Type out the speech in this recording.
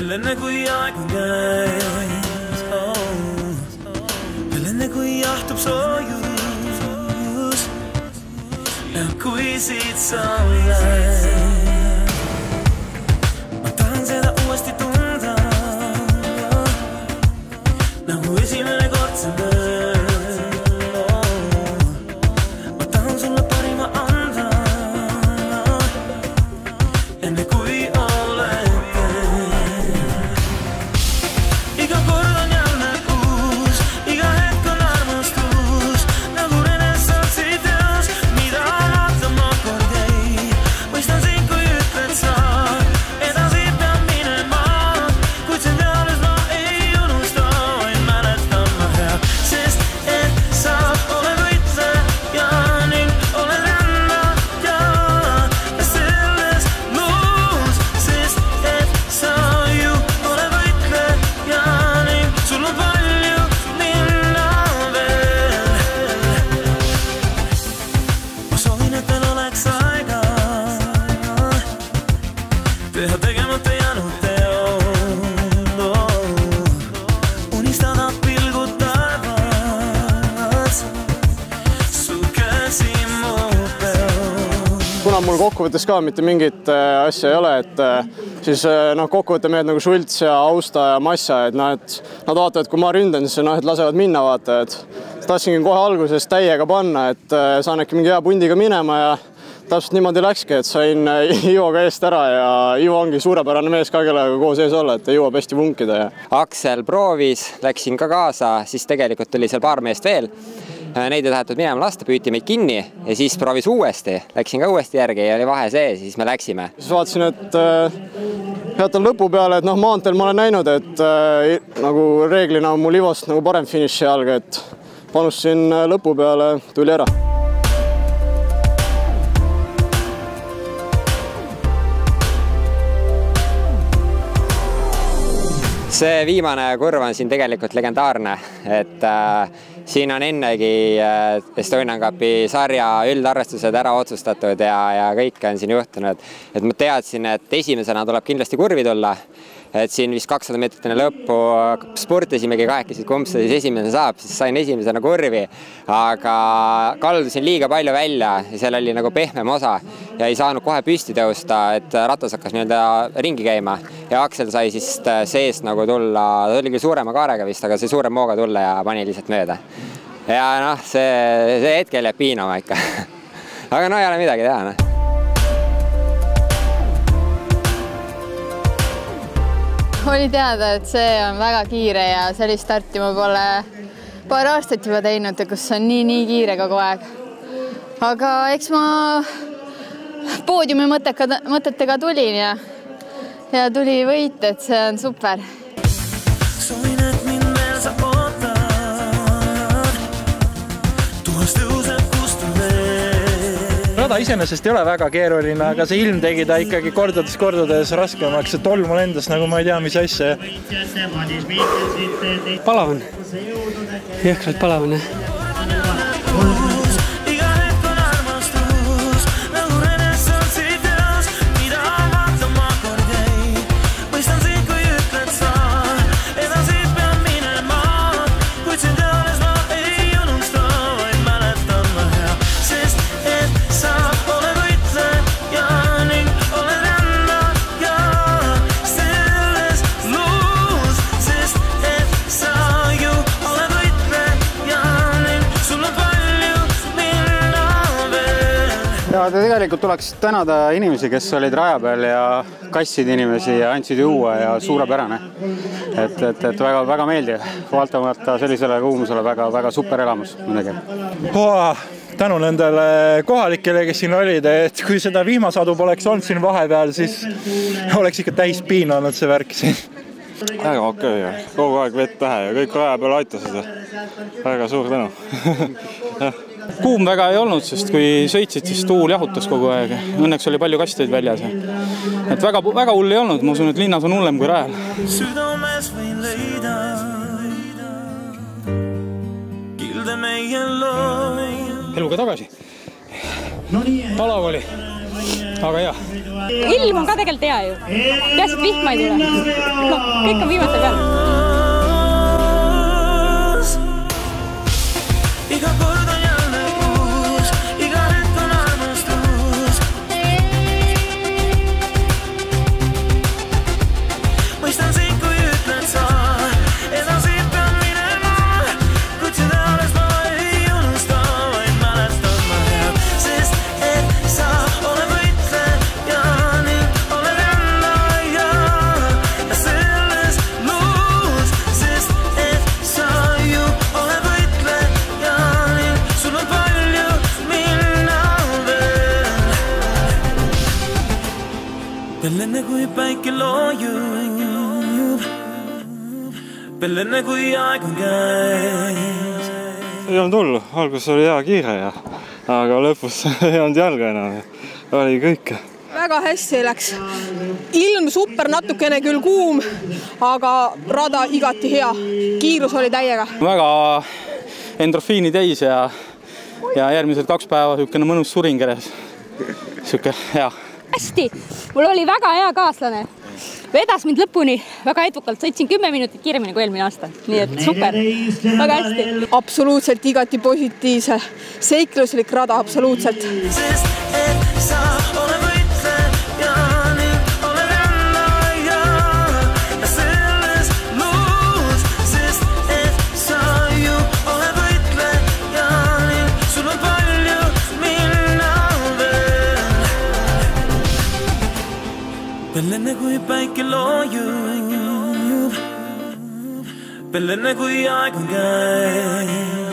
veel enne kui aeg on käes, veel enne kui jahtub soojus ja kui siit sa lähed, ma tahan seda uuesti tunda nagu esimene kord see ma tahan sulle parima anda enne kui teha tegemata jäänud teod, unistada pilgud taevas, su käsi mu peal. Kuna mul kokkuvõttes ka mitte mingit asja ei ole, et siis kokkuvõtte mehed nagu Schultz ja Austa ja Massa, et nad vaatavad, kui ma ründan, siis et lasevad minna vaatajad. Tahtsingi kohe alguses täiega panna, et saan äkki mingi hea pundiga minema ja täpselt niimoodi läkski, et sain Ivoga eest ära ja Ivo ongi suurepärane mees ka, kellega koos ees olla, et jõuab hästi vunkida. Aksel proovis, läksin ka kaasa, siis tegelikult oli seal paar meest veel. Neid ei tahetud minema lasta, püüti meid kinni ja siis proovis uuesti. Läksin ka uuesti järgi ja oli vahe sees, siis me läksime. Siis vaatasin, et peatan lõpu peale, et maanteel ma olen näinud, et nagu reeglina on mul Ivost nagu parem finiši jalga, et panustasin lõpu peale, tuli ära. See viimane kurv on siin tegelikult legendaarne, et siin on ennegi Estonian Cupi sarja üldarvestused ära otsustatud ja kõik on siin juhtunud. Et ma teadsin, et esimesena tuleb kindlasti kurvi tulla, et siin vist 200 meetrit enne lõppu spurtisimegi kahekesi, kumb see siis esimesena saab, siis sain esimesena kurvi, aga kaldusin liiga palju välja ja seal oli nagu pehmem osa ja ei saanud kohe püsti tõusta, et ratas hakkas ringi käima ja Aksel sai siis seest nagu tulla, ta oli küll suurema kaarega vist, aga see suurem mooga tulla ja pani lihtsalt mööda. Ja see hetkel jääb piinama ikka. Aga ei ole midagi teha. Oli teada, et see on väga kiire ja sellist starti ma pole paar aastat juba teinud, kus on nii kiire kogu aeg. Aga eks ma poodiumi mõtetega tulin ja tuli võit, et see on super. Soovin, et mind veel sa ootad, tuhas tõuseb kustu veel. Rada iseenesest ei ole väga keeruline, aga see ilm tegi ta ikkagi kordades raskemaks. See tolm on endas nagu ma ei tea, mis asja. Palavan. Jõhkralt palavan, jah. Tegelikult tuleks tänada inimesi, kes olid raja peal ja kassid inimesi ja andsid juua ja suurepärane. Et väga meeldiv. Valtamata sellisele kuumusele väga super elamus. Tänu nendele kohalikele, kes siin olid, et kui seda vihmasadu poleks olnud siin vahepeal, siis oleks ikka täis piina olnud see värk siin. Väga okei ja kogu aeg vett pähe ja kõik raja peal aitasid. Väga suur tänu. Kuum väga ei olnud, sest kui sõitsid, siis tuul jahutas kogu aeg. Õnneks oli palju kasteid väljas. Et väga hull ei olnud, ma usun, et linnas on hullem kui rajal. Südames võin leida kilde meie loo. Eluga tagasi. Palav oli. aga hea. Ilm on ka tegelikult hea ju. Peas, et vihma ei tule. No, kõik on viimase peal. Iga kord on jälle uus, iga hetk on armastus. Mõistan sind, kui ütled sa, edasi pean minema, kuid seda alles ma ei unusta, vaid mälestan ma jääb, sest et sa oled võitleja ning oled endaja ja selles luus, sest et sa ju oled võitleja ning sul on palju minna veel. Veel enne kui päike loojub, veel enne kui aeg on käes. Ei olnud hullu, alguses oli hea kiire aga lõpus ei olnud jalga enam. Oli kõik. Väga hästi läks. Ilm super, natukene küll kuum, aga rada igati hea. Kiirus oli täiega. Väga endorfiini täis ja järgmised 2 päeva niisugune mõnus surin keres. Niisugune hea. Hästi, mul oli väga hea kaaslane. Vedas mind lõpuni väga edukalt, sõitsin 10 minutit kiiremini kui eelmine aasta. Nii et super, väga hästi. Absoluutselt igati positiivse. Seikluslik rada, absoluutselt. Sest et sa oled võitleja ning oled endaja ja selles luus, sest et sa ju oled võitleja ning sul on palju minna veel. Veel enne kui päike loojub, veel enne kui aeg on käes.